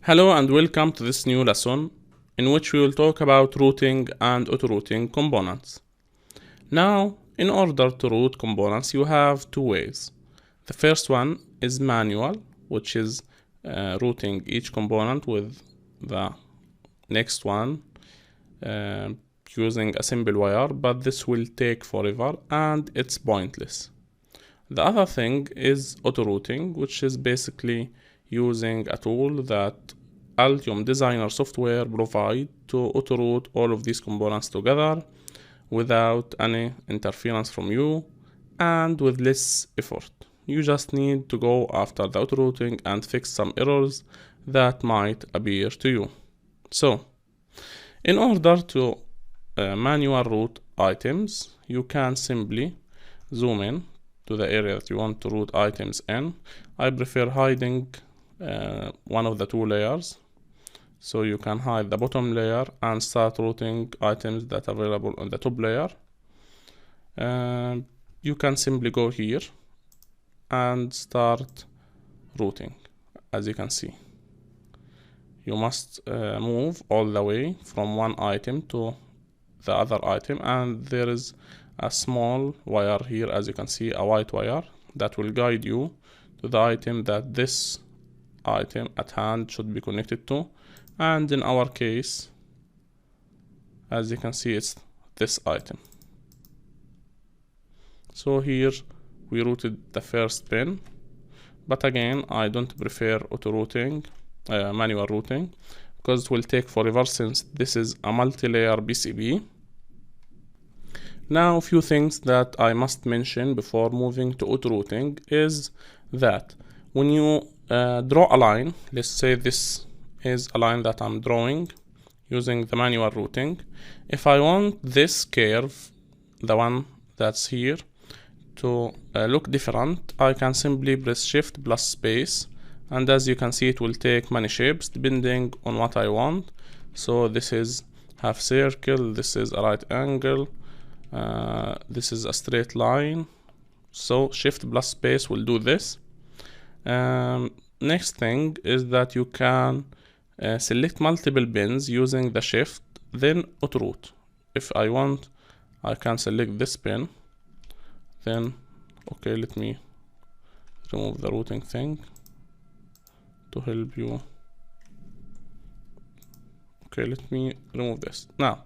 Hello and welcome to this new lesson in which we will talk about routing and auto-routing components. Now, in order to route components, you have two ways. The first one is manual, which is routing each component with the next one using a simple wire, but this will take forever and it's pointless. The other thing is auto-routing, which is basically using a tool that Altium designer software provide to auto-route all of these components together without any interference from you and with less effort. You just need to go after the auto-routing and fix some errors that might appear to you. So, in order to manual route items, you can simply zoom in to the area that you want to route items in. I prefer hiding one of the two layers, so you can hide the bottom layer and start routing items that are available on the top layer. You can simply go here and start routing. As you can see, you must move all the way from one item to the other item, and there is a small wire here, as you can see, a white wire that will guide you to the item that this item at hand should be connected to. And in our case, as you can see, it's this item. So here we routed the first pin, but again, I don't prefer auto-routing, manual routing, because it will take forever since this is a multi-layer PCB. Now, a few things that I must mention before moving to auto-routing is that when you draw a line, let's say this is a line that I'm drawing using the manual routing. If I want this curve, the one that's here, to look different, I can simply press Shift plus space, and as you can see, it will take many shapes depending on what I want. So this is half circle, this is a right angle, this is a straight line. So Shift plus space will do this. Next thing is that you can select multiple pins using the Shift, then auto-route. If I want, I can select this pin, then okay, let me remove the routing thing to help you. Okay, let me remove this. Now,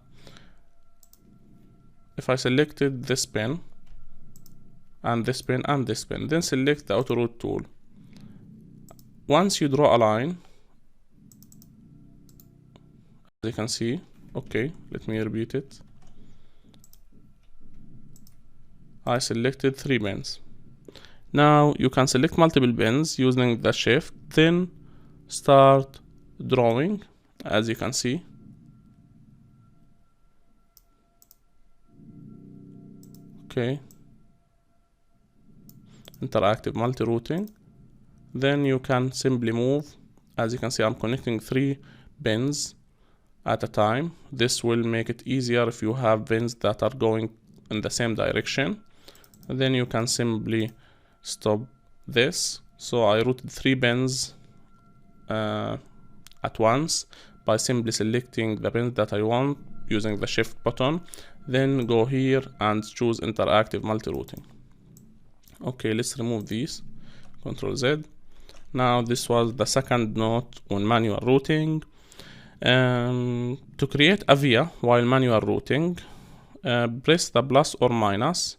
if I selected this pin and this pin and this pin, then select the auto-route tool. Once you draw a line, as you can see, okay, let me repeat it. I selected 3 pins. Now you can select multiple pins using the Shift, then start drawing, as you can see. Okay, interactive multi-routing. Then you can simply move. As you can see, I'm connecting 3 pins at a time. This will make it easier if you have pins that are going in the same direction. And then you can simply stop this. So I routed 3 pins at once by simply selecting the pins that I want using the Shift button. Then go here and choose interactive multi-routing. Okay, let's remove these. Ctrl Z. Now this was the second note on manual routing. To create a via while manual routing, press the plus or minus.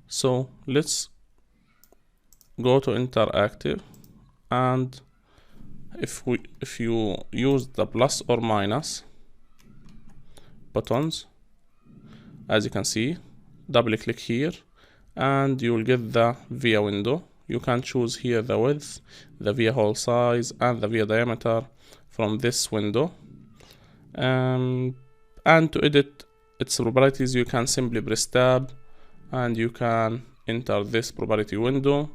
So let's go to interactive, and if you use the plus or minus buttons, as you can see, double click here and you will get the via window. You can choose here the width, the via hole size, and the via diameter from this window. And to edit its properties, you can simply press tab and you can enter this property window.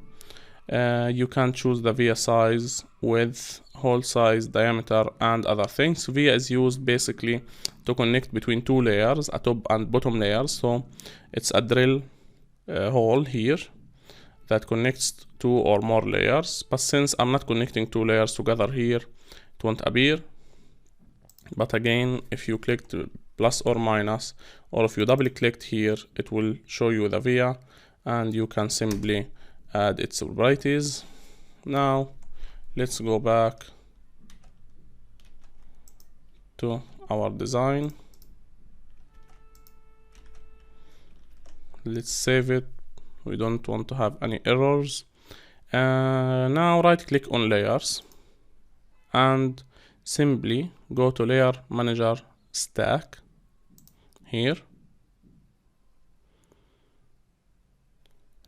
You can choose the via size, width, hole size, diameter, and other things. Via is used basically to connect between 2 layers, a top and bottom layers. So it's a drill hole here that connects 2 or more layers, but since I'm not connecting 2 layers together here, it won't appear. But again, if you clicked plus or minus, or if you double clicked here, it will show you the via, and you can simply add its properties. Now let's go back to our design. Let's save it. We don't want to have any errors. Now right click on layers and simply go to layer manager stack here.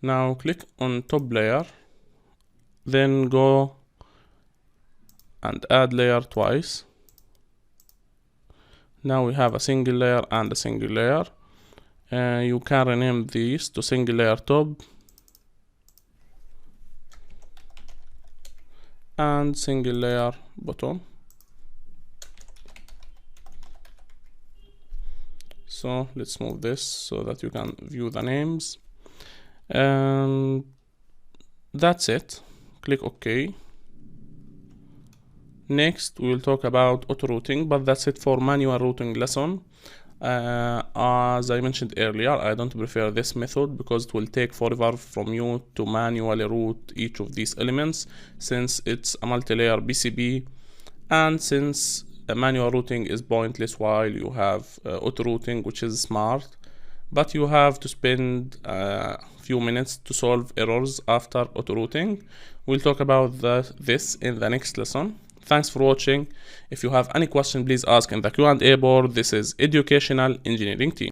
Now click on top layer, then go and add layer twice. Now we have a single layer and a single layer. You can rename these to single layer top and single layer bottom. So let's move this so that you can view the names. That's it. Click OK. Next we will talk about auto routing, but that's it for manual routing lesson. As I mentioned earlier, I don't prefer this method because it will take forever from you to manually route each of these elements, since it's a multi-layer PCB, and since manual routing is pointless while you have auto routing, which is smart, but you have to spend a few minutes to solve errors after auto routing. We'll talk about this in the next lesson. Thanks for watching. If you have any question, please ask in the Q&A board. This is Educational Engineering Team.